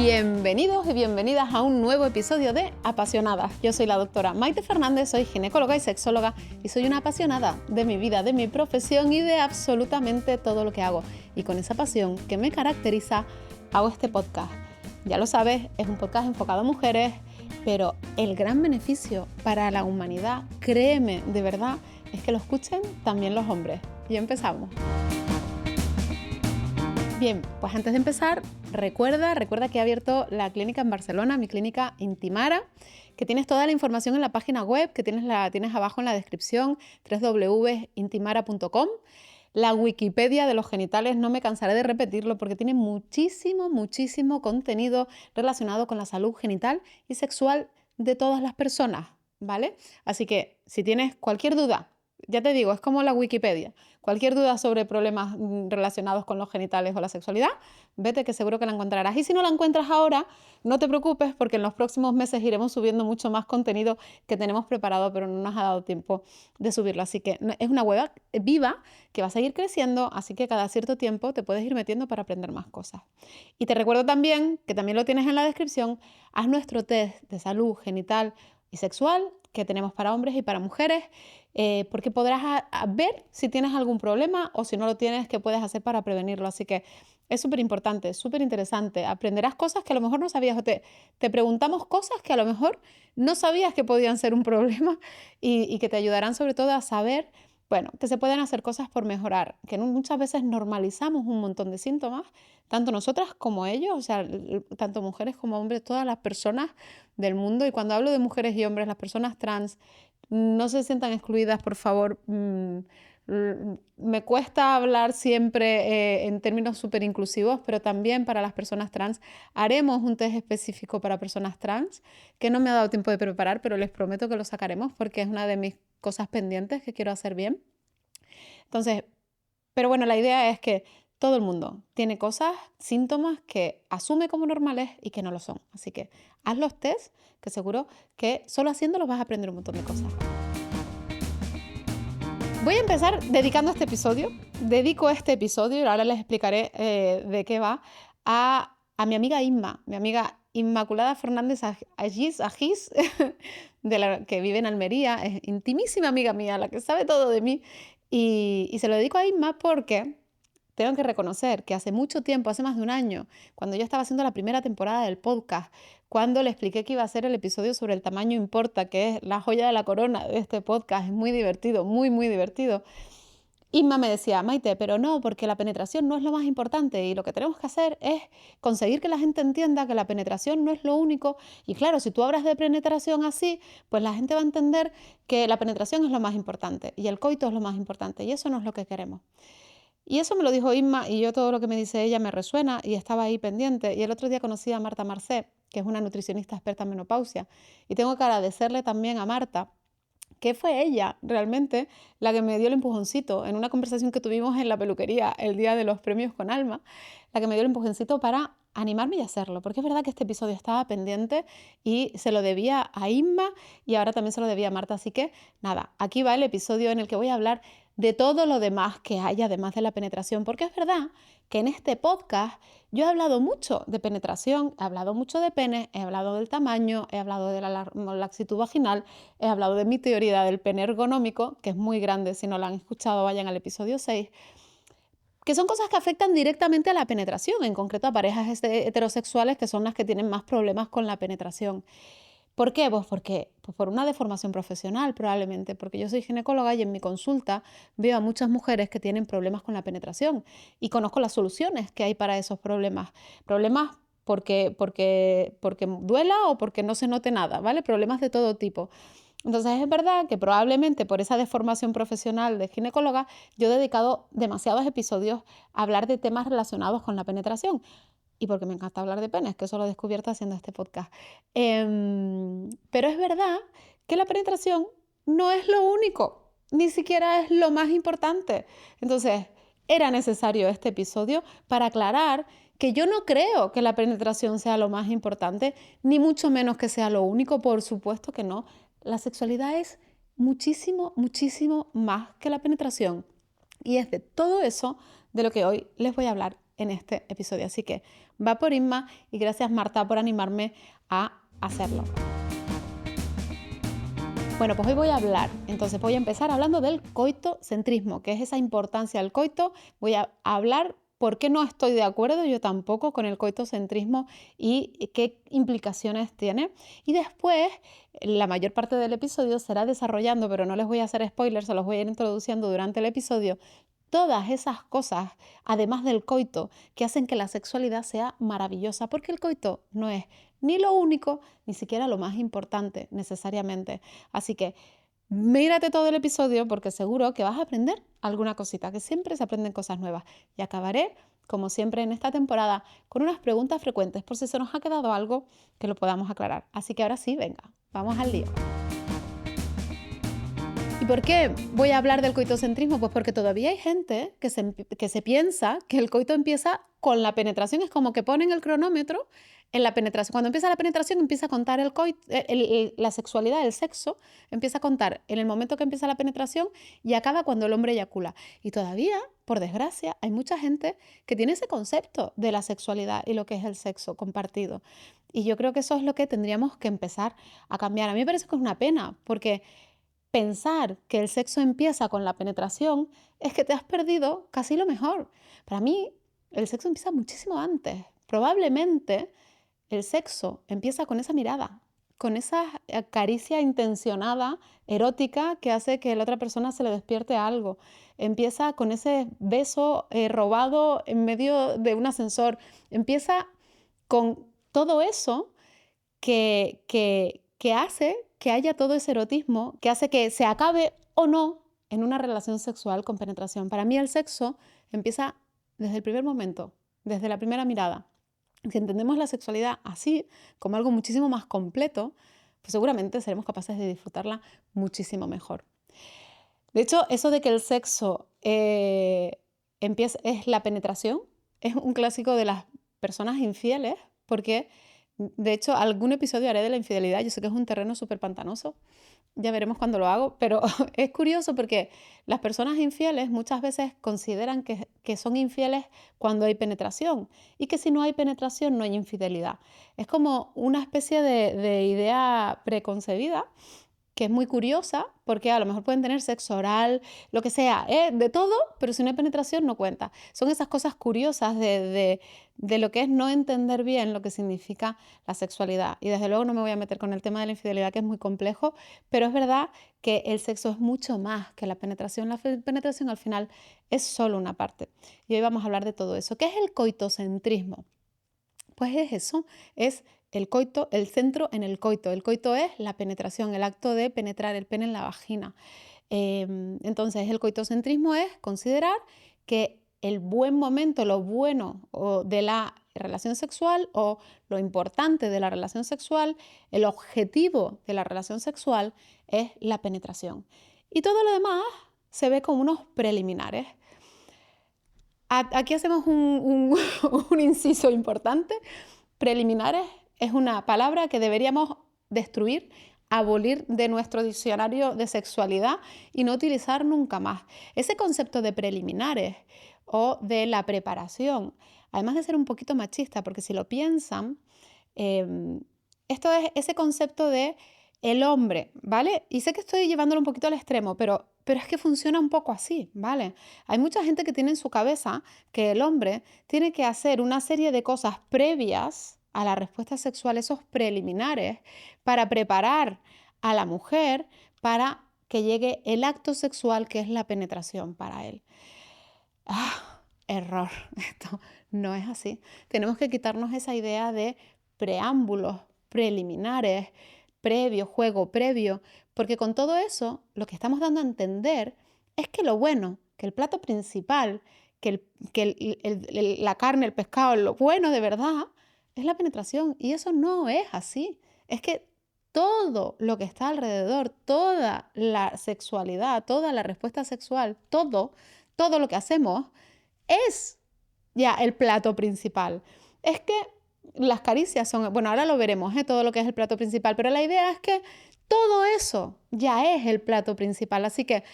Bienvenidos y bienvenidas a un nuevo episodio de Apasionadas. Yo soy la doctora Maite Fernández, soy ginecóloga y sexóloga y soy una apasionada de mi vida, de mi profesión y de absolutamente todo lo que hago. Y con esa pasión que me caracteriza, hago este podcast. Ya lo sabes, es un podcast enfocado a mujeres, pero el gran beneficio para la humanidad, créeme, de verdad, es que lo escuchen también los hombres. Y empezamos. Bien, pues antes de empezar, recuerda que he abierto la clínica en Barcelona, mi clínica Intimara, que tienes toda la información en la página web, que tienes abajo en la descripción, www.intimara.com. La Wikipedia de los genitales, no me cansaré de repetirlo porque tiene muchísimo contenido relacionado con la salud genital y sexual de todas las personas, ¿vale? Así que si tienes cualquier duda, ya te digo, es como la Wikipedia. Cualquier duda sobre problemas relacionados con los genitales o la sexualidad, vete que seguro que la encontrarás. Y si no la encuentras ahora, no te preocupes porque en los próximos meses iremos subiendo mucho más contenido que tenemos preparado, pero no nos ha dado tiempo de subirlo. Así que es una web viva que va a seguir creciendo, así que cada cierto tiempo te puedes ir metiendo para aprender más cosas. Y te recuerdo también, que también lo tienes en la descripción, haz nuestro test de salud genital y sexual que tenemos para hombres y para mujeres, porque podrás ver si tienes algún problema o si no lo tienes, qué puedes hacer para prevenirlo. Así que es súper importante, súper interesante. Aprenderás cosas que a lo mejor no sabías o te preguntamos cosas que a lo mejor no sabías que podían ser un problema y que te ayudarán sobre todo a saber, bueno, que se pueden hacer cosas por mejorar, que muchas veces normalizamos un montón de síntomas, tanto nosotras como ellos, o sea, tanto mujeres como hombres, todas las personas del mundo. Y cuando hablo de mujeres y hombres, las personas trans, no se sientan excluidas, por favor. Me cuesta hablar siempre en términos súper inclusivos, pero también para las personas trans haremos un test específico para personas trans, que no me ha dado tiempo de preparar, pero les prometo que lo sacaremos porque es una de mis cosas pendientes que quiero hacer bien. Entonces, pero bueno, la idea es que todo el mundo tiene cosas, síntomas que asume como normales y que no lo son. Así que haz los tests, que seguro que solo haciéndolos vas a aprender un montón de cosas. Voy a empezar dedicando este episodio. Dedico este episodio, y ahora les explicaré de qué va, a mi amiga Inma, mi amiga Inmaculada Fernández Agís, que vive en Almería, es intimísima amiga mía, la que sabe todo de mí. Y se lo dedico a Inma porque tengo que reconocer que hace mucho tiempo, hace más de un año, cuando yo estaba haciendo la primera temporada del podcast, cuando le expliqué que iba a hacer el episodio sobre el tamaño importa, que es la joya de la corona de este podcast, es muy divertido, muy divertido. Inma me decía, Maite, pero no, porque la penetración no es lo más importante y lo que tenemos que hacer es conseguir que la gente entienda que la penetración no es lo único. Y claro, si tú hablas de penetración así, pues la gente va a entender que la penetración es lo más importante y el coito es lo más importante y eso no es lo que queremos. Y eso me lo dijo Inma y yo todo lo que me dice ella me resuena y estaba ahí pendiente. Y el otro día conocí a Marta Marcé, que es una nutricionista experta en menopausia. Y tengo que agradecerle también a Marta, que fue ella realmente la que me dio el empujoncito en una conversación que tuvimos en la peluquería el día de los premios con Alma, la que me dio el empujoncito para animarme y hacerlo, porque es verdad que este episodio estaba pendiente y se lo debía a Inma y ahora también se lo debía a Marta. Así que nada, aquí va el episodio en el que voy a hablar de todo lo demás que hay además de la penetración, porque es verdad que en este podcast yo he hablado mucho de penetración, he hablado mucho de pene, he hablado del tamaño, he hablado de la laxitud vaginal, he hablado de mi teoría del pene ergonómico, que es muy grande, si no la han escuchado vayan al episodio 6, que son cosas que afectan directamente a la penetración, en concreto a parejas heterosexuales que son las que tienen más problemas con la penetración. ¿Por qué? Pues porque por una deformación profesional probablemente, porque yo soy ginecóloga y en mi consulta veo a muchas mujeres que tienen problemas con la penetración y conozco las soluciones que hay para esos problemas. Problemas porque duela o porque no se note nada, ¿vale? Problemas de todo tipo. Entonces es verdad que probablemente por esa deformación profesional de ginecóloga yo he dedicado demasiados episodios a hablar de temas relacionados con la penetración. Y porque me encanta hablar de penes, que eso lo he descubierto haciendo este podcast. Pero es verdad que la penetración no es lo único, ni siquiera es lo más importante. Entonces, era necesario este episodio para aclarar que yo no creo que la penetración sea lo más importante, ni mucho menos que sea lo único, por supuesto que no. La sexualidad es muchísimo más que la penetración. Y es de todo eso de lo que hoy les voy a hablar en este episodio. Así que va por Inma y gracias Marta por animarme a hacerlo. Bueno, pues hoy voy a empezar hablando del coitocentrismo, que es esa importancia del coito. Voy a hablar por qué no estoy de acuerdo yo tampoco con el coitocentrismo y qué implicaciones tiene. Y después, la mayor parte del episodio será desarrollando, pero no les voy a hacer spoilers, se los voy a ir introduciendo durante el episodio, todas esas cosas, además del coito, que hacen que la sexualidad sea maravillosa, porque el coito no es ni lo único, ni siquiera lo más importante necesariamente. Así que mírate todo el episodio porque seguro que vas a aprender alguna cosita, que siempre se aprenden cosas nuevas. Y acabaré, como siempre en esta temporada, con unas preguntas frecuentes por si se nos ha quedado algo que lo podamos aclarar. Así que ahora sí, venga, vamos al lío. ¿Y por qué voy a hablar del coitocentrismo? Pues porque todavía hay gente que se piensa que el coito empieza con la penetración. Es como que ponen el cronómetro en la penetración. Cuando empieza la penetración empieza a contar la sexualidad, el sexo, empieza a contar en el momento que empieza la penetración y acaba cuando el hombre eyacula. Y todavía, por desgracia, hay mucha gente que tiene ese concepto de la sexualidad y lo que es el sexo compartido. Y yo creo que eso es lo que tendríamos que empezar a cambiar. A mí me parece que es una pena porque pensar que el sexo empieza con la penetración es que te has perdido casi lo mejor. Para mí, el sexo empieza muchísimo antes. Probablemente el sexo empieza con esa mirada, con esa caricia intencionada, erótica, que hace que a la otra persona se le despierte algo. Empieza con ese beso robado en medio de un ascensor. Empieza con todo eso que hace que haya todo ese erotismo, que hace que se acabe o no en una relación sexual con penetración. Para mí el sexo empieza desde el primer momento, desde la primera mirada. Si entendemos la sexualidad así, como algo muchísimo más completo, pues seguramente seremos capaces de disfrutarla muchísimo mejor. De hecho, eso de que el sexo es la penetración es un clásico de las personas infieles, porque de hecho algún episodio haré de la infidelidad. Yo sé que es un terreno súper pantanoso, ya veremos cuando lo hago, pero es curioso porque las personas infieles muchas veces consideran que son infieles cuando hay penetración y que si no hay penetración no hay infidelidad. Es como una especie de idea preconcebida que es muy curiosa porque a lo mejor pueden tener sexo oral, lo que sea, de todo, pero si no hay penetración no cuenta. Son esas cosas curiosas de lo que es no entender bien lo que significa la sexualidad. Y desde luego no me voy a meter con el tema de la infidelidad, que es muy complejo, pero es verdad que el sexo es mucho más que la penetración. La penetración al final es solo una parte. Y hoy vamos a hablar de todo eso. ¿Qué es el coitocentrismo? Pues es eso, es el coito, el centro en el coito. El coito es la penetración, el acto de penetrar el pene en la vagina. Entonces, el coitocentrismo es considerar que el buen momento, lo bueno de la relación sexual o lo importante de la relación sexual, el objetivo de la relación sexual es la penetración. Y todo lo demás se ve como unos preliminares. Aquí hacemos un inciso importante. Preliminares es una palabra que deberíamos destruir, abolir de nuestro diccionario de sexualidad y no utilizar nunca más. Ese concepto de preliminares o de la preparación, además de ser un poquito machista, porque si lo piensan, esto es ese concepto de el hombre, ¿vale? Y sé que estoy llevándolo un poquito al extremo, pero es que funciona un poco así, ¿vale? Hay mucha gente que tiene en su cabeza que el hombre tiene que hacer una serie de cosas previas a la respuesta sexual, esos preliminares, para preparar a la mujer para que llegue el acto sexual, que es la penetración para él. Error. Esto no es así. Tenemos que quitarnos esa idea de preámbulos, preliminares, previo, juego previo, porque con todo eso lo que estamos dando a entender es que lo bueno, que el plato principal, que la carne, el pescado, lo bueno de verdad es la penetración. Y eso no es así. Es que todo lo que está alrededor, toda la sexualidad, toda la respuesta sexual, todo lo que hacemos es ya el plato principal. Es que las caricias son, bueno, ahora lo veremos, todo lo que es el plato principal, pero la idea es que todo eso ya es el plato principal. Así que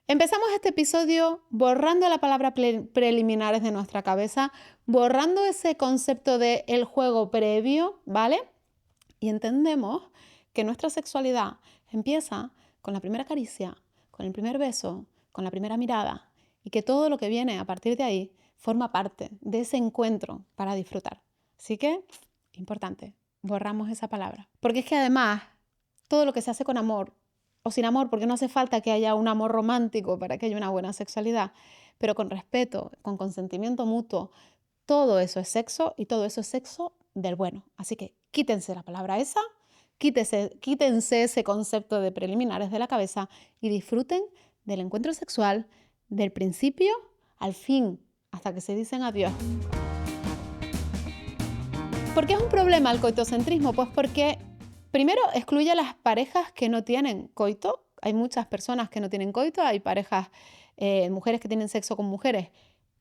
Empezamos este episodio borrando la palabra preliminares de nuestra cabeza, borrando ese concepto de el juego previo, ¿vale? Y entendemos que nuestra sexualidad empieza con la primera caricia, con el primer beso, con la primera mirada, y que todo lo que viene a partir de ahí forma parte de ese encuentro para disfrutar. Así que, importante, borramos esa palabra. Porque es que además, todo lo que se hace con amor o sin amor, porque no hace falta que haya un amor romántico para que haya una buena sexualidad, pero con respeto, con consentimiento mutuo, todo eso es sexo y todo eso es sexo del bueno. Así que quítense la palabra esa, quítense ese concepto de preliminares de la cabeza y disfruten del encuentro sexual del principio al fin, hasta que se dicen adiós. ¿Por qué es un problema el coitocentrismo? Pues porque primero excluye a las parejas que no tienen coito. Hay muchas personas que no tienen coito, hay parejas, mujeres que tienen sexo con mujeres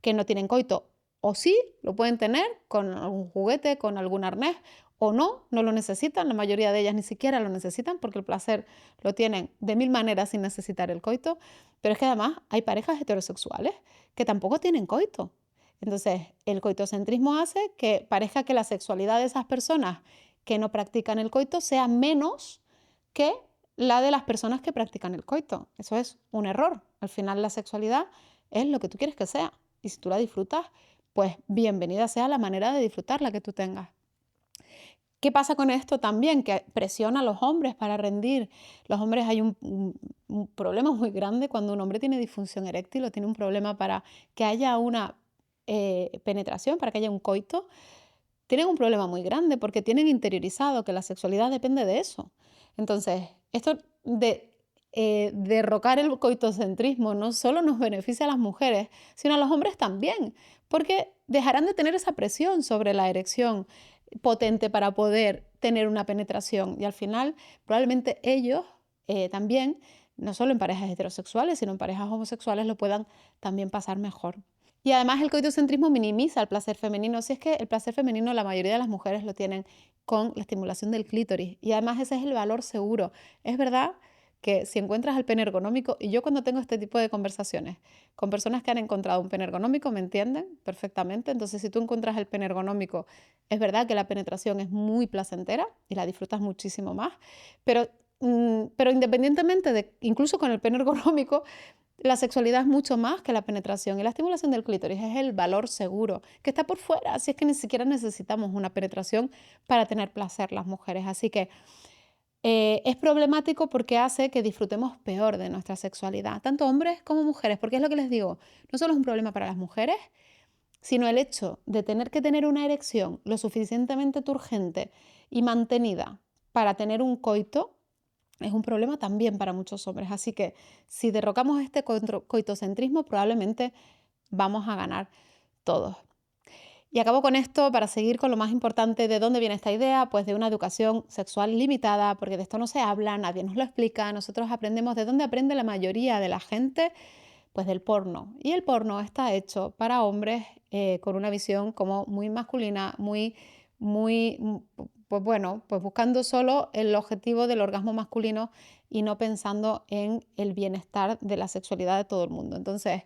que no tienen coito. O sí, lo pueden tener con algún juguete, con algún arnés, o no, no lo necesitan. La mayoría de ellas ni siquiera lo necesitan porque el placer lo tienen de mil maneras sin necesitar el coito. Pero es que además hay parejas heterosexuales que tampoco tienen coito. Entonces, el coitocentrismo hace que parezca que la sexualidad de esas personas que no practican el coito sea menos que la de las personas que practican el coito. Eso es un error. Al final la sexualidad es lo que tú quieres que sea. Y si tú la disfrutas, pues bienvenida sea la manera de disfrutarla que tú tengas. ¿Qué pasa con esto también? Que presiona a los hombres para rendir. Los hombres hay un problema muy grande cuando un hombre tiene disfunción eréctil o tiene un problema para que haya una penetración, para que haya un coito. Tienen un problema muy grande porque tienen interiorizado que la sexualidad depende de eso. Entonces, esto de derrocar el coitocentrismo no solo nos beneficia a las mujeres, sino a los hombres también, porque dejarán de tener esa presión sobre la erección potente para poder tener una penetración y al final probablemente ellos también, no solo en parejas heterosexuales, sino en parejas homosexuales, lo puedan también pasar mejor. Y además el coitocentrismo minimiza el placer femenino. Si es que el placer femenino la mayoría de las mujeres lo tienen con la estimulación del clítoris. Y además ese es el valor seguro. Es verdad que si encuentras el pene ergonómico, y yo cuando tengo este tipo de conversaciones con personas que han encontrado un pene ergonómico, me entienden perfectamente. Entonces si tú encuentras el pene ergonómico, es verdad que la penetración es muy placentera y la disfrutas muchísimo más. Pero independientemente de, incluso con el pene ergonómico, la sexualidad es mucho más que la penetración y la estimulación del clítoris es el valor seguro que está por fuera, así es que ni siquiera necesitamos una penetración para tener placer las mujeres. Así que es problemático porque hace que disfrutemos peor de nuestra sexualidad, tanto hombres como mujeres, porque es lo que les digo, no solo es un problema para las mujeres, sino el hecho de tener que tener una erección lo suficientemente turgente y mantenida para tener un coito es un problema también para muchos hombres. Así que si derrocamos este coitocentrismo, probablemente vamos a ganar todos. Y acabo con esto para seguir con lo más importante. ¿De dónde viene esta idea? Pues de una educación sexual limitada, porque de esto no se habla, nadie nos lo explica. Nosotros aprendemos de dónde aprende la mayoría de la gente, pues del porno. Y el porno está hecho para hombres con una visión como muy masculina, pues bueno, pues buscando solo el objetivo del orgasmo masculino y no pensando en el bienestar de la sexualidad de todo el mundo. Entonces,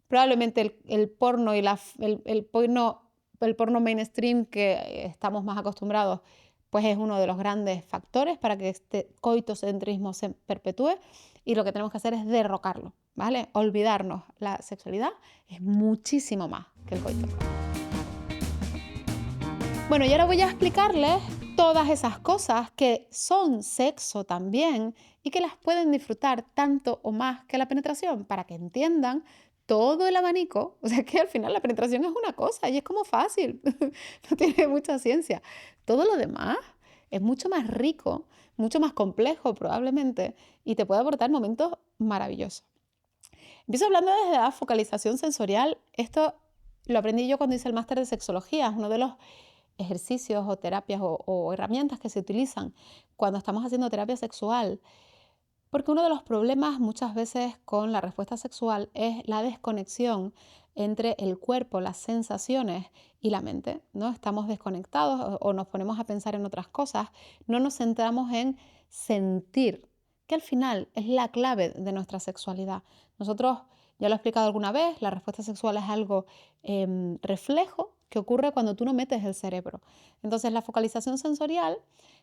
probablemente el porno y el porno mainstream que estamos más acostumbrados, pues es uno de los grandes factores para que este coitocentrismo se perpetúe y lo que tenemos que hacer es derrocarlo, ¿vale? Olvidarnos. La sexualidad es muchísimo más que el coito. Bueno, y ahora voy a explicarles todas esas cosas que son sexo también y que las pueden disfrutar tanto o más que la penetración para que entiendan todo el abanico. O sea que al final la penetración es una cosa y es como fácil, no tiene mucha ciencia. Todo lo demás es mucho más rico, mucho más complejo probablemente y te puede aportar momentos maravillosos. Empiezo hablando desde la focalización sensorial. Esto lo aprendí yo cuando hice el máster de sexología, es uno de los ejercicios o terapias o herramientas que se utilizan cuando estamos haciendo terapia sexual. Porque uno de los problemas muchas veces con la respuesta sexual es la desconexión entre el cuerpo, las sensaciones y la mente, ¿no? Estamos desconectados o nos ponemos a pensar en otras cosas, no nos centramos en sentir que al final es la clave de nuestra sexualidad. Nosotros, ya lo he explicado alguna vez, la respuesta sexual es algo reflejo que ocurre cuando tú no metes el cerebro. Entonces, la focalización sensorial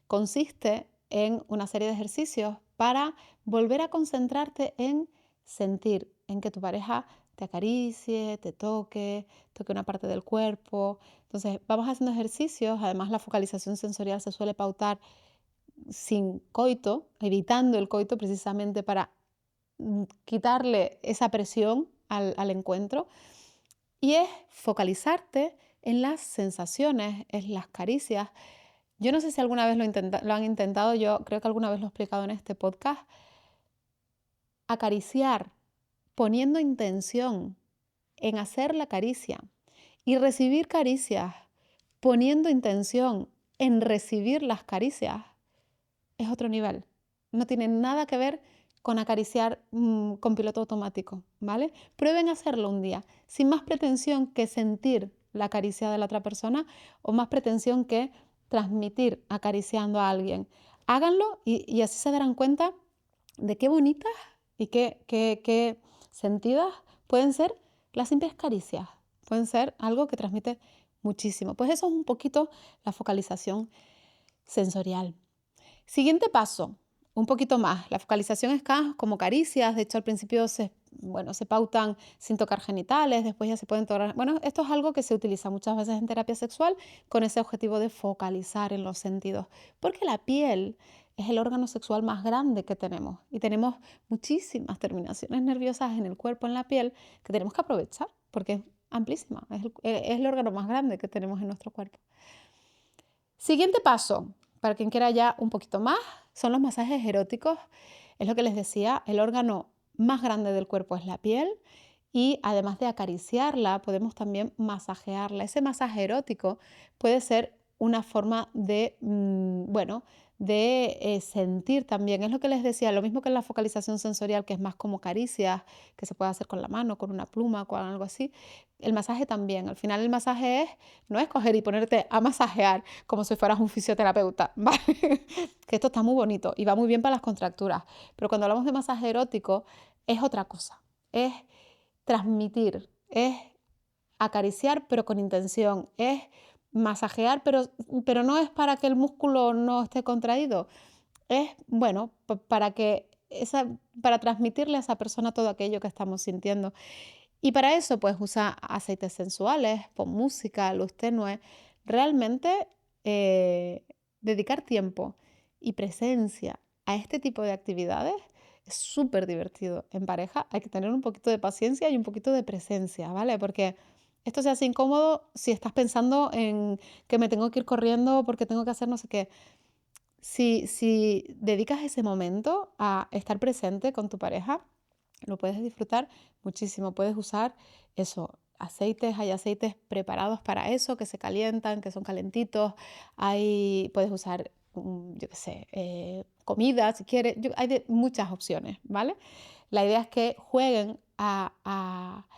consiste en una serie de ejercicios para volver a concentrarte en sentir, en que tu pareja te acaricie, te toque, toque una parte del cuerpo. Entonces, vamos haciendo ejercicios. Además, la focalización sensorial se suele pautar sin coito, evitando el coito precisamente para quitarle esa presión al encuentro. Y es focalizarte en las sensaciones, en las caricias. Yo no sé si alguna vez lo han intentado, yo creo que alguna vez lo he explicado en este podcast. Acariciar, poniendo intención en hacer la caricia y recibir caricias, poniendo intención en recibir las caricias, es otro nivel. No tiene nada que ver con acariciar con piloto automático, ¿vale? Prueben hacerlo un día, sin más pretensión que sentir la caricia de la otra persona o más pretensión que transmitir acariciando a alguien. Háganlo y así se darán cuenta de qué bonitas y qué sentidas pueden ser las simples caricias. Pueden ser algo que transmite muchísimo. Pues eso es un poquito la focalización sensorial. Siguiente paso, un poquito más. La focalización es como caricias. De hecho, al principio se pautan sin tocar genitales, después ya se pueden tocar. Bueno, esto es algo que se utiliza muchas veces en terapia sexual con ese objetivo de focalizar en los sentidos. Porque la piel es el órgano sexual más grande que tenemos y tenemos muchísimas terminaciones nerviosas en el cuerpo, en la piel, que tenemos que aprovechar porque es amplísima. Es el órgano más grande que tenemos en nuestro cuerpo. Siguiente paso, para quien quiera ya un poquito más, son los masajes eróticos. Es lo que les decía, el órgano más grande del cuerpo es la piel y además de acariciarla, podemos también masajearla. Ese masaje erótico puede ser una forma de, sentir también. Es lo que les decía, lo mismo que en la focalización sensorial, que es más como caricias, que se puede hacer con la mano, con una pluma, con algo así. El masaje también. Al final el masaje no es coger y ponerte a masajear como si fueras un fisioterapeuta, ¿vale? Que esto está muy bonito y va muy bien para las contracturas. Pero cuando hablamos de masaje erótico es otra cosa. Es transmitir, es acariciar pero con intención, es masajear pero no es para que el músculo no esté contraído, es para transmitirle a esa persona todo aquello que estamos sintiendo. Y para eso pues usa aceites sensuales, pon música, luz tenue, realmente dedicar tiempo y presencia a este tipo de actividades es súper divertido en pareja. Hay que tener un poquito de paciencia y un poquito de presencia, ¿vale? Porque esto se hace incómodo si estás pensando en que me tengo que ir corriendo porque tengo que hacer no sé qué. Si dedicas ese momento a estar presente con tu pareja, lo puedes disfrutar muchísimo. Puedes usar eso, aceites, hay aceites preparados para eso, que se calientan, que son calentitos. Puedes usar, yo qué sé, comida si quieres. Hay muchas opciones, ¿vale? La idea es que jueguen a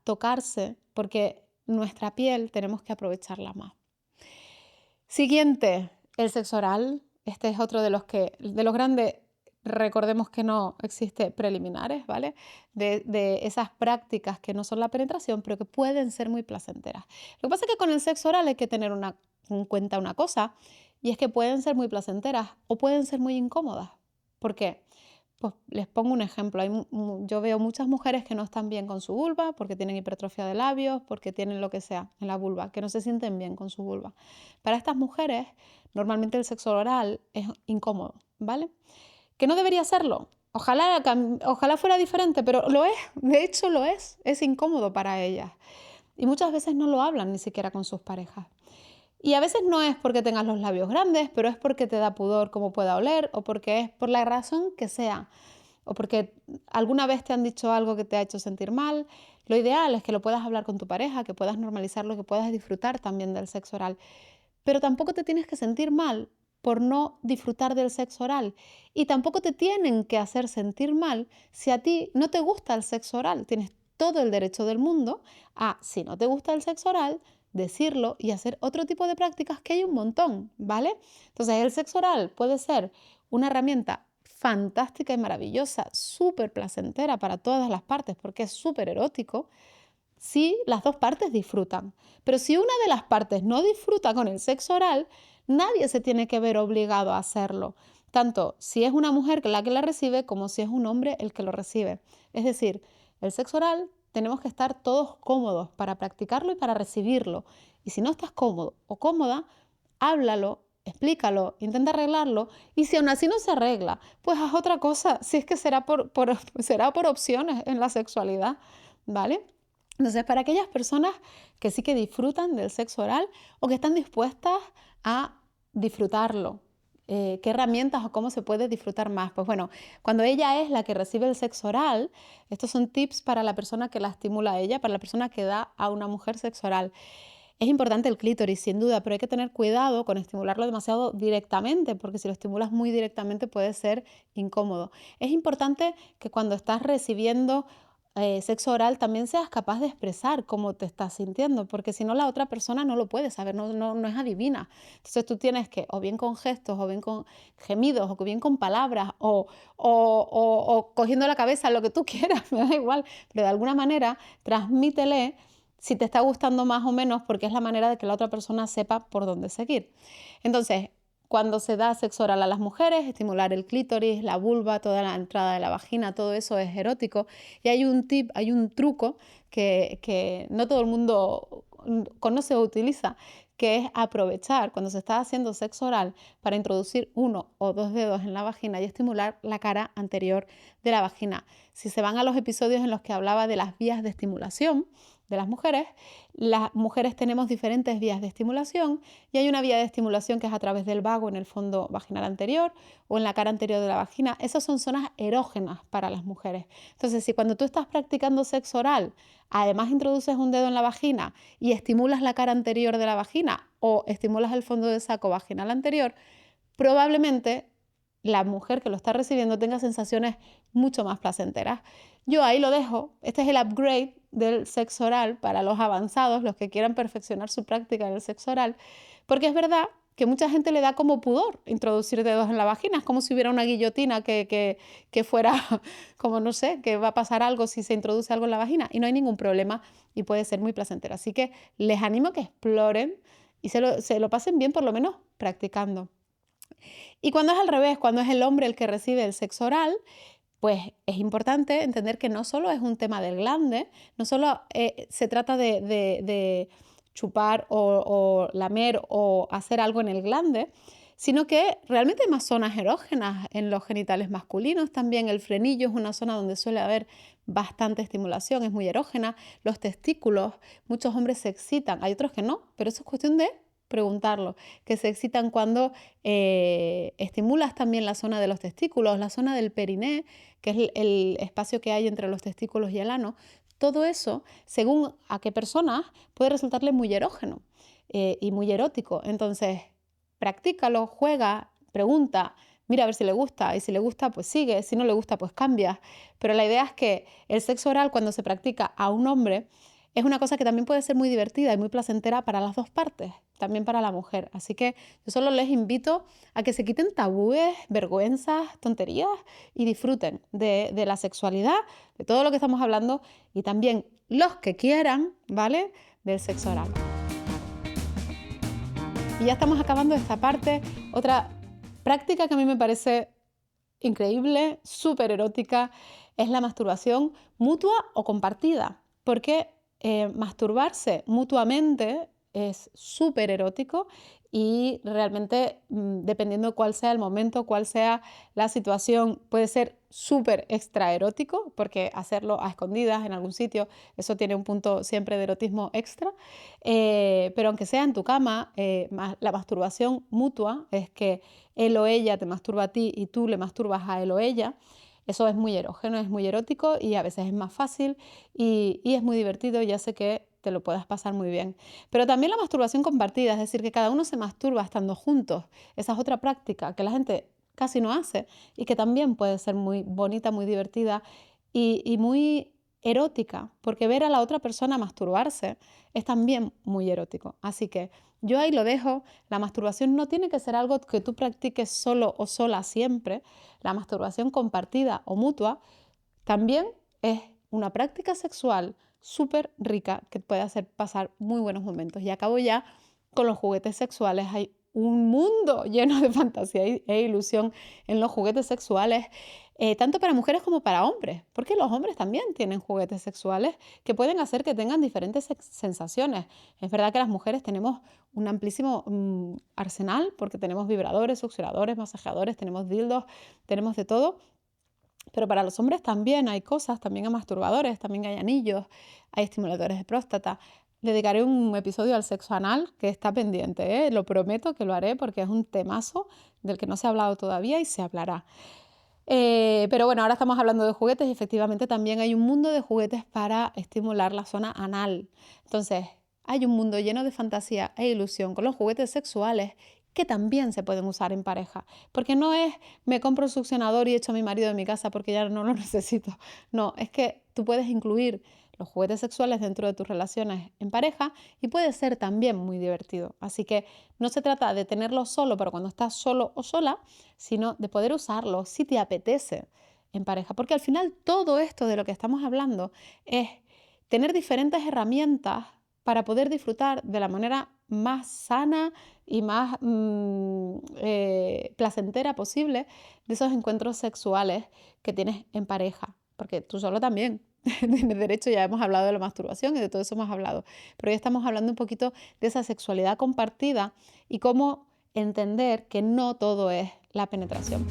tocarse porque nuestra piel tenemos que aprovecharla más. Siguiente, el sexo oral. Este es otro de los grandes, recordemos que no existe preliminares, ¿vale? De esas prácticas que no son la penetración, pero que pueden ser muy placenteras. Lo que pasa es que con el sexo oral hay que tener en cuenta una cosa, y es que pueden ser muy placenteras o pueden ser muy incómodas. ¿Por qué? Pues les pongo un ejemplo. Yo veo muchas mujeres que no están bien con su vulva porque tienen hipertrofia de labios, porque tienen lo que sea en la vulva, que no se sienten bien con su vulva. Para estas mujeres, normalmente el sexo oral es incómodo, ¿vale? Que no debería serlo. Ojalá fuera diferente, pero lo es. De hecho, lo es incómodo para ellas. Y muchas veces no lo hablan ni siquiera con sus parejas. Y a veces no es porque tengas los labios grandes, pero es porque te da pudor cómo pueda oler o porque es por la razón que sea o porque alguna vez te han dicho algo que te ha hecho sentir mal. Lo ideal es que lo puedas hablar con tu pareja, que puedas normalizarlo, que puedas disfrutar también del sexo oral. Pero tampoco te tienes que sentir mal por no disfrutar del sexo oral. Y tampoco te tienen que hacer sentir mal si a ti no te gusta el sexo oral. Tienes todo el derecho del mundo a, si no te gusta el sexo oral, decirlo y hacer otro tipo de prácticas que hay un montón, ¿vale? Entonces el sexo oral puede ser una herramienta fantástica y maravillosa, súper placentera para todas las partes, porque es súper erótico, si las dos partes disfrutan. Pero si una de las partes no disfruta con el sexo oral, nadie se tiene que ver obligado a hacerlo, tanto si es una mujer la que la recibe como si es un hombre el que lo recibe. Es decir, el sexo oral tenemos que estar todos cómodos para practicarlo y para recibirlo. Y si no estás cómodo o cómoda, háblalo, explícalo, intenta arreglarlo, y si aún así no se arregla, pues haz otra cosa, si es que será por opciones en la sexualidad, ¿vale? Entonces, para aquellas personas que sí que disfrutan del sexo oral o que están dispuestas a disfrutarlo, ¿qué herramientas o cómo se puede disfrutar más? Pues bueno, cuando ella es la que recibe el sexo oral, estos son tips para la persona que la estimula a ella, para la persona que da a una mujer sexo oral. Es importante el clítoris, sin duda, pero hay que tener cuidado con estimularlo demasiado directamente, porque si lo estimulas muy directamente puede ser incómodo. Es importante que cuando estás recibiendo sexo oral también seas capaz de expresar cómo te estás sintiendo, porque si no la otra persona no lo puede saber, no es adivina. Entonces tú tienes que, o bien con gestos, o bien con gemidos, o bien con palabras, o cogiendo la cabeza, lo que tú quieras, me da igual, pero de alguna manera transmítele si te está gustando más o menos, porque es la manera de que la otra persona sepa por dónde seguir. Entonces, cuando se da sexo oral a las mujeres, estimular el clítoris, la vulva, toda la entrada de la vagina, todo eso es erótico. Y hay un tip, hay un truco que no todo el mundo conoce o utiliza, que es aprovechar cuando se está haciendo sexo oral para introducir 1 o 2 dedos en la vagina y estimular la cara anterior de la vagina. Si se van a los episodios en los que hablaba de las vías de estimulación de las mujeres tenemos diferentes vías de estimulación y hay una vía de estimulación que es a través del vago en el fondo vaginal anterior o en la cara anterior de la vagina. Esas son zonas erógenas para las mujeres. Entonces, si cuando tú estás practicando sexo oral, además introduces un dedo en la vagina y estimulas la cara anterior de la vagina o estimulas el fondo del saco vaginal anterior, probablemente la mujer que lo está recibiendo tenga sensaciones mucho más placenteras. Yo ahí lo dejo. Este es el upgrade del sexo oral para los avanzados, los que quieran perfeccionar su práctica del sexo oral, porque es verdad que mucha gente le da como pudor introducir dedos en la vagina, es como si hubiera una guillotina que fuera, como no sé, que va a pasar algo si se introduce algo en la vagina, y no hay ningún problema y puede ser muy placentero. Así que les animo a que exploren y se lo pasen bien por lo menos practicando. Y cuando es al revés, cuando es el hombre el que recibe el sexo oral, pues es importante entender que no solo es un tema del glande, no solo se trata de chupar o lamer o hacer algo en el glande, sino que realmente hay más zonas erógenas en los genitales masculinos también. El frenillo es una zona donde suele haber bastante estimulación, es muy erógena. Los testículos, muchos hombres se excitan, hay otros que no, pero eso es cuestión de preguntarlo, que se excitan cuando estimulas también la zona de los testículos, la zona del periné, que es el espacio que hay entre los testículos y el ano. Todo eso, según a qué personas, puede resultarle muy erógeno y muy erótico. Entonces, practícalo, juega, pregunta, mira a ver si le gusta, y si le gusta, pues sigue, si no le gusta, pues cambia. Pero la idea es que el sexo oral, cuando se practica a un hombre, es una cosa que también puede ser muy divertida y muy placentera para las dos partes, también para la mujer. Así que yo solo les invito a que se quiten tabúes, vergüenzas, tonterías y disfruten de la sexualidad, de todo lo que estamos hablando y también los que quieran, ¿vale? Del sexo oral. Y ya estamos acabando esta parte. Otra práctica que a mí me parece increíble, súper erótica, es la masturbación mutua o compartida, porque masturbarse mutuamente es súper erótico y realmente, dependiendo cuál sea el momento, cuál sea la situación, puede ser súper extra erótico, porque hacerlo a escondidas en algún sitio, eso tiene un punto siempre de erotismo extra. Pero aunque sea en tu cama, la masturbación mutua es que él o ella te masturba a ti y tú le masturbas a él o ella. Eso es muy erógeno, es muy erótico y a veces es más fácil y es muy divertido y hace que te lo puedas pasar muy bien. Pero también la masturbación compartida, es decir, que cada uno se masturba estando juntos. Esa es otra práctica que la gente casi no hace y que también puede ser muy bonita, muy divertida y muy erótica, porque ver a la otra persona masturbarse es también muy erótico. Así que Yo ahí lo dejo. La masturbación no tiene que ser algo que tú practiques solo o sola siempre. La masturbación compartida o mutua también es una práctica sexual súper rica que puede hacer pasar muy buenos momentos. Y acabo ya con los juguetes sexuales. Hay un mundo lleno de fantasía e ilusión en los juguetes sexuales, tanto para mujeres como para hombres, porque los hombres también tienen juguetes sexuales que pueden hacer que tengan diferentes sensaciones. Es verdad que las mujeres tenemos un amplísimo arsenal, porque tenemos vibradores, succionadores, masajeadores, tenemos dildos, tenemos de todo. Pero para los hombres también hay cosas, también hay masturbadores, también hay anillos, hay estimuladores de próstata. Dedicaré un episodio al sexo anal que está pendiente, ¿eh? Lo prometo que lo haré porque es un temazo del que no se ha hablado todavía y se hablará. Pero bueno, ahora estamos hablando de juguetes y efectivamente también hay un mundo de juguetes para estimular la zona anal. Entonces, hay un mundo lleno de fantasía e ilusión con los juguetes sexuales que también se pueden usar en pareja. Porque no es me compro un succionador y echo a mi marido de mi casa porque ya no lo necesito. No, es que tú puedes incluir los juguetes sexuales dentro de tus relaciones en pareja y puede ser también muy divertido. Así que no se trata de tenerlo solo para cuando estás solo o sola, sino de poder usarlo si te apetece en pareja. Porque al final todo esto de lo que estamos hablando es tener diferentes herramientas para poder disfrutar de la manera más sana y más placentera posible de esos encuentros sexuales que tienes en pareja. Porque tú solo también tienes derecho, ya hemos hablado de la masturbación y de todo eso hemos hablado. Pero hoy estamos hablando un poquito de esa sexualidad compartida y cómo entender que no todo es la penetración.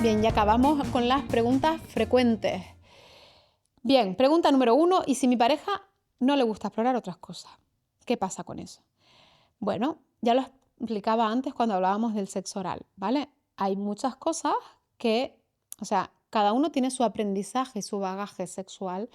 Bien, ya acabamos con las preguntas frecuentes. Bien, pregunta número 1. ¿Y si mi pareja no le gusta explorar otras cosas? ¿Qué pasa con eso? Bueno, ya lo explicaba antes cuando hablábamos del sexo oral, ¿vale? Hay muchas cosas que, o sea, cada uno tiene su aprendizaje y su bagaje sexual,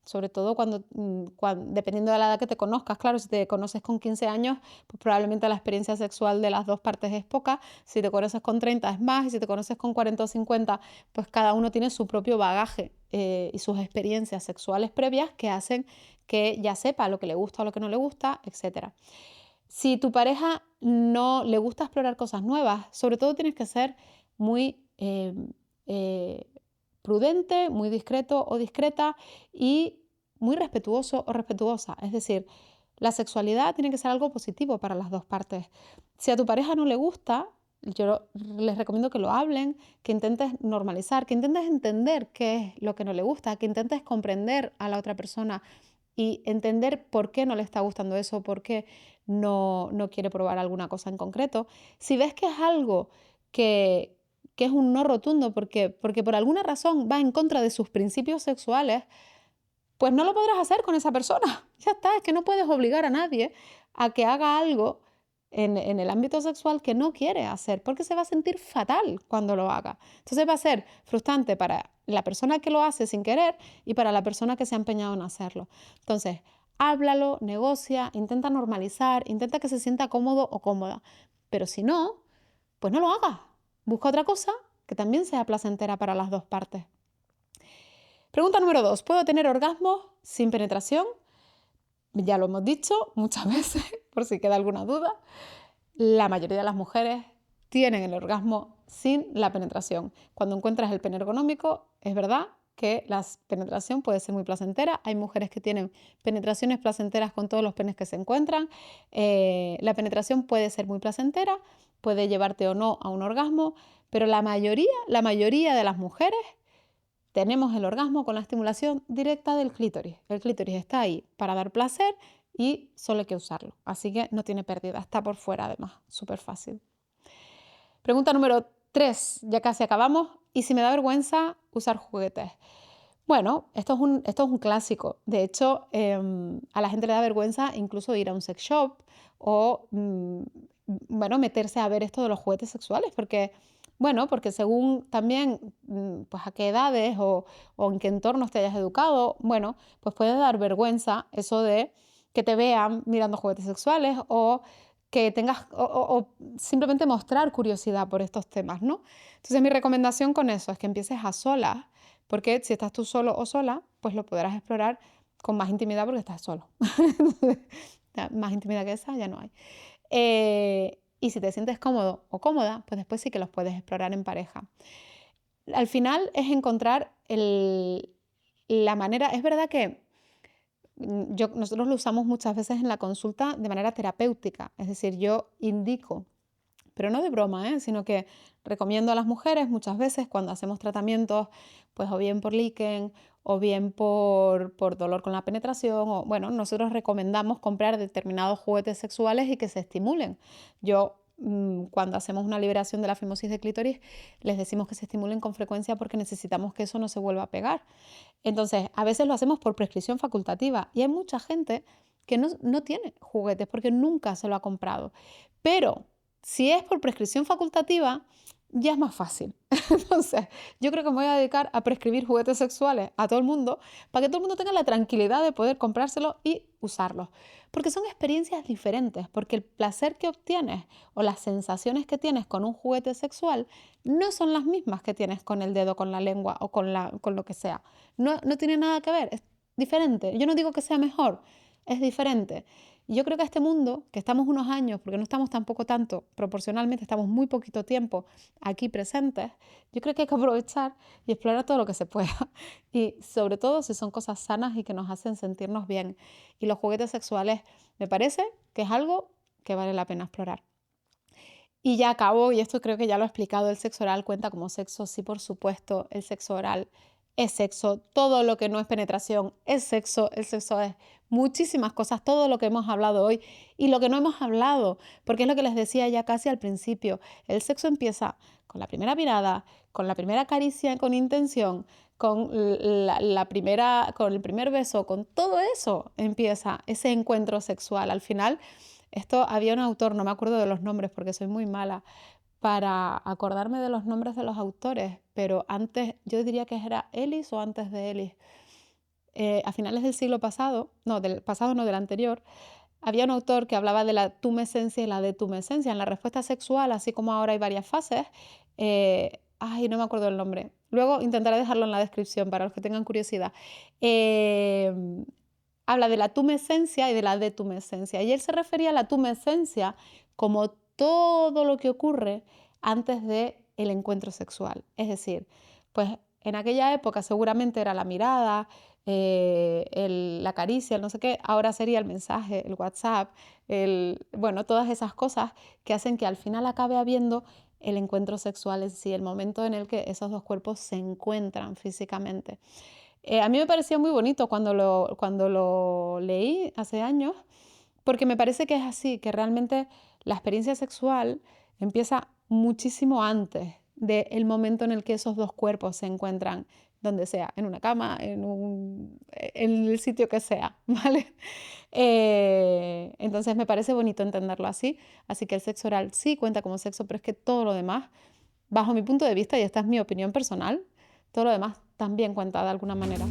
sobre todo dependiendo de la edad que te conozcas. Claro, si te conoces con 15 años, pues probablemente la experiencia sexual de las dos partes es poca. Si te conoces con 30 es más, y si te conoces con 40 o 50, pues cada uno tiene su propio bagaje y sus experiencias sexuales previas que hacen que ya sepa lo que le gusta o lo que no le gusta, etcétera. Si tu pareja no le gusta explorar cosas nuevas, sobre todo tienes que ser muy eh, prudente, muy discreto o discreta y muy respetuoso o respetuosa. Es decir, la sexualidad tiene que ser algo positivo para las dos partes. Si a tu pareja no le gusta, yo les recomiendo que lo hablen, que intentes normalizar, que intentes entender qué es lo que no le gusta, que intentes comprender a la otra persona y entender por qué no le está gustando eso, por qué no quiere probar alguna cosa en concreto. Si ves que es algo que es un no rotundo porque por alguna razón va en contra de sus principios sexuales, pues no lo podrás hacer con esa persona. Ya está, es que no puedes obligar a nadie a que haga algo en el ámbito sexual que no quiere hacer, porque se va a sentir fatal cuando lo haga. Entonces va a ser frustrante para la persona que lo hace sin querer y para la persona que se ha empeñado en hacerlo. Entonces, háblalo, negocia, intenta normalizar, intenta que se sienta cómodo o cómoda. Pero si no, pues no lo hagas. Busca otra cosa que también sea placentera para las dos partes. Pregunta número 2. ¿Puedo tener orgasmos sin penetración? Ya lo hemos dicho muchas veces, por si queda alguna duda. La mayoría de las mujeres tienen el orgasmo sin la penetración. Cuando encuentras el pene ergonómico, es verdad que la penetración puede ser muy placentera. Hay mujeres que tienen penetraciones placenteras con todos los penes que se encuentran. La penetración puede ser muy placentera, puede llevarte o no a un orgasmo, pero la mayoría de las mujeres tenemos el orgasmo con la estimulación directa del clítoris. El clítoris está ahí para dar placer y solo hay que usarlo. Así que no tiene pérdida, está por fuera además, súper fácil. Pregunta número 3, ya casi acabamos. ¿Y si me da vergüenza usar juguetes? Bueno, esto es un clásico. De hecho, a la gente le da vergüenza incluso ir a un sex shop o bueno, meterse a ver esto de los juguetes sexuales, porque según también pues a qué edades o en qué entornos te hayas educado, bueno, pues puede dar vergüenza eso de que te vean mirando juguetes sexuales o que tengas o simplemente mostrar curiosidad por estos temas, ¿no? Entonces mi recomendación con eso es que empieces a solas, porque si estás tú solo o sola, pues lo podrás explorar con más intimidad porque estás solo. más intimidad que esa ya no hay. Y si te sientes cómodo o cómoda, pues después sí que los puedes explorar en pareja. Al final es encontrar la manera. Es verdad que nosotros lo usamos muchas veces en la consulta de manera terapéutica, es decir, yo indico, pero no de broma, sino que recomiendo a las mujeres muchas veces cuando hacemos tratamientos, pues o bien por líquen o bien por dolor con la penetración, o bueno, nosotros recomendamos comprar determinados juguetes sexuales y que se estimulen. Yo cuando hacemos una liberación de la fimosis de clítoris, les decimos que se estimulen con frecuencia porque necesitamos que eso no se vuelva a pegar. Entonces, a veces lo hacemos por prescripción facultativa y hay mucha gente que no tiene juguetes porque nunca se lo ha comprado. Pero si es por prescripción facultativa, ya es más fácil. Entonces, yo creo que me voy a dedicar a prescribir juguetes sexuales a todo el mundo para que todo el mundo tenga la tranquilidad de poder comprárselo y usarlos. Porque son experiencias diferentes, porque el placer que obtienes o las sensaciones que tienes con un juguete sexual no son las mismas que tienes con el dedo, con la lengua o con lo que sea. No tiene nada que ver, es diferente. Yo no digo que sea mejor, es diferente. Y yo creo que este mundo, que estamos unos años, porque no estamos tampoco tanto, proporcionalmente estamos muy poquito tiempo aquí presentes, yo creo que hay que aprovechar y explorar todo lo que se pueda. Y sobre todo si son cosas sanas y que nos hacen sentirnos bien. Y los juguetes sexuales me parece que es algo que vale la pena explorar. Y ya acabo, y esto creo que ya lo he explicado, el sexo oral cuenta como sexo, sí, por supuesto, el sexo oral es sexo, todo lo que no es penetración es sexo, el sexo es muchísimas cosas, todo lo que hemos hablado hoy y lo que no hemos hablado, porque es lo que les decía ya casi al principio, el sexo empieza con la primera mirada, con la primera caricia con intención, con con el primer beso, con todo eso empieza ese encuentro sexual. Al final, esto había un autor, no me acuerdo de los nombres porque soy muy mala para acordarme de los nombres de los autores, pero antes, yo diría que era Ellis o antes de Ellis, a finales del siglo pasado, no, del anterior, había un autor que hablaba de la tumescencia y la detumescencia. En la respuesta sexual, así como ahora hay varias fases, no me acuerdo el nombre. Luego intentaré dejarlo en la descripción para los que tengan curiosidad. Habla de la tumescencia y de la detumescencia. Y él se refería a la tumescencia como todo lo que ocurre antes del encuentro sexual. Es decir, pues en aquella época seguramente era la mirada, la caricia, el no sé qué, ahora sería el mensaje, el WhatsApp, todas esas cosas que hacen que al final acabe habiendo el encuentro sexual, es decir, el momento en el que esos dos cuerpos se encuentran físicamente. A mí me pareció muy bonito cuando lo leí hace años, porque me parece que es así, que realmente la experiencia sexual empieza muchísimo antes del momento en el que esos dos cuerpos se encuentran, donde sea, en una cama, en el sitio que sea, ¿vale? Entonces me parece bonito entenderlo así, así que el sexo oral sí cuenta como sexo, pero es que todo lo demás, bajo mi punto de vista, y esta es mi opinión personal, todo lo demás también cuenta de alguna manera.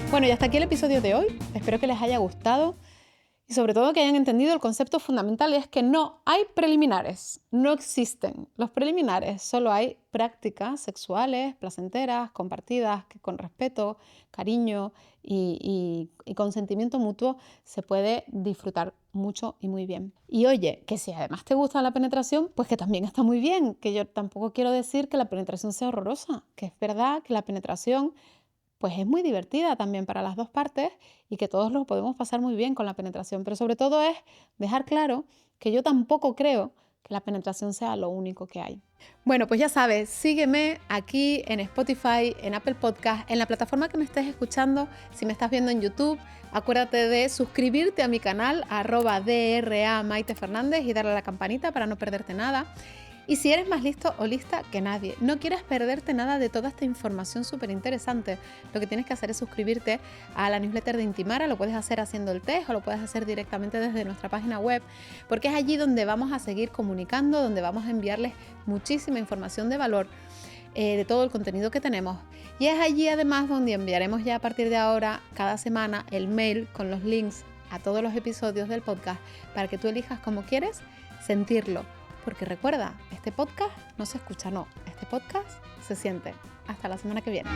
Bueno, y hasta aquí el episodio de hoy. Espero que les haya gustado y sobre todo que hayan entendido el concepto fundamental, y es que no hay preliminares, no existen los preliminares, solo hay prácticas sexuales, placenteras, compartidas, que con respeto, cariño y consentimiento mutuo se puede disfrutar mucho y muy bien. Y oye, que si además te gusta la penetración, pues que también está muy bien, que yo tampoco quiero decir que la penetración sea horrorosa, que es verdad que la penetración pues es muy divertida también para las dos partes y que todos lo podemos pasar muy bien con la penetración, pero sobre todo es dejar claro que yo tampoco creo que la penetración sea lo único que hay. Bueno, pues ya sabes, sígueme aquí en Spotify, en Apple Podcast, en la plataforma que me estés escuchando. Si me estás viendo en YouTube, acuérdate de suscribirte a mi canal @DRA Maite Fernández y darle a la campanita para no perderte nada. Y si eres más listo o lista que nadie, no quieres perderte nada de toda esta información súper interesante, lo que tienes que hacer es suscribirte a la newsletter de Intimara. Lo puedes hacer haciendo el test o lo puedes hacer directamente desde nuestra página web, porque es allí donde vamos a seguir comunicando, donde vamos a enviarles muchísima información de valor de todo el contenido que tenemos. Y es allí además donde enviaremos ya a partir de ahora cada semana el mail con los links a todos los episodios del podcast para que tú elijas cómo quieres sentirlo. Porque recuerda, este podcast no se escucha, no, este podcast se siente. Hasta la semana que viene.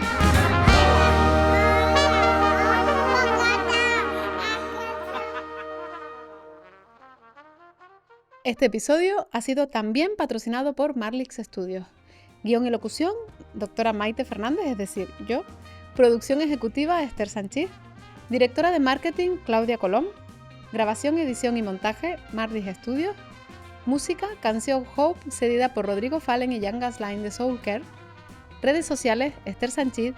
Este episodio ha sido también patrocinado por Marlix Studios. Guión y locución, doctora Maite Fernández, es decir, yo. Producción ejecutiva, Esther Sanchís. Directora de marketing, Claudia Colón. Grabación, edición y montaje, Marlix Studios. Música, canción Hope, cedida por Rodrigo Fallen y Jan Gasline de Soulcare. Redes sociales, Esther Sanchís.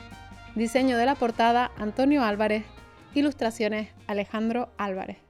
Diseño de la portada, Antonio Álvarez. Ilustraciones, Alejandro Álvarez.